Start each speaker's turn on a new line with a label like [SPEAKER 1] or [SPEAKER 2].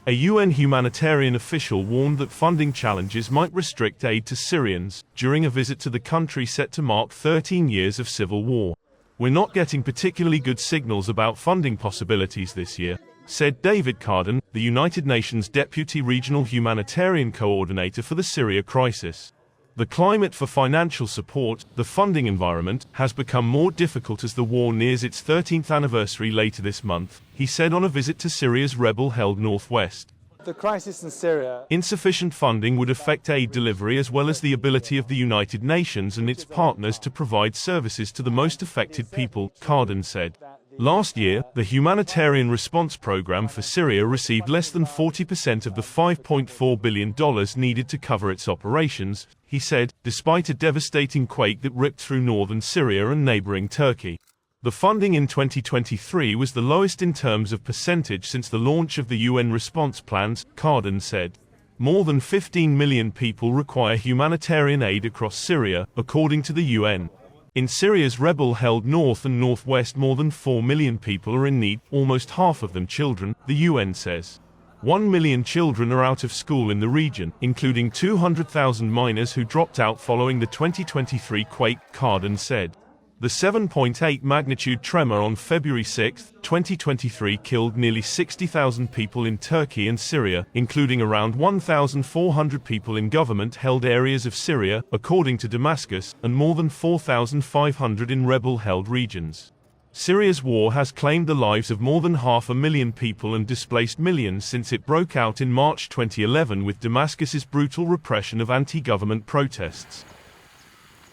[SPEAKER 1] A UN humanitarian official warned that funding challenges might restrict aid to Syrians during a visit to the country set to mark 13 years of civil war. "We're not getting particularly good signals about funding possibilities this year," said David Carden, the United Nations Deputy Regional Humanitarian Coordinator for the Syria crisis. "The climate for financial support, the funding environment, has become more difficult as the war nears its 13th anniversary later this month," he said on a visit to Syria's rebel-held northwest.
[SPEAKER 2] The crisis in Syria.
[SPEAKER 1] Insufficient funding would affect aid delivery as well as the ability of the United Nations and its partners to provide services to the most affected people, Carden said. Last year, the humanitarian response program for Syria received less than 40% of the $5.4 billion needed to cover its operations, he said, despite a devastating quake that ripped through northern Syria and neighboring Turkey. The funding in 2023 was the lowest in terms of percentage since the launch of the UN response plans, Carden said. More than 15 million people require humanitarian aid across Syria, according to the UN. In Syria's rebel-held north and northwest, more than 4 million people are in need, almost half of them children, the UN says. 1 million children are out of school in the region, including 200,000 minors who dropped out following the 2023 quake, Carden said. The 7.8 magnitude tremor on February 6, 2023 killed nearly 60,000 people in Turkey and Syria, including around 1,400 people in government-held areas of Syria, according to Damascus, and more than 4,500 in rebel-held regions. Syria's war has claimed the lives of more than 500,000 people and displaced millions since it broke out in March 2011 with Damascus's brutal repression of anti-government protests.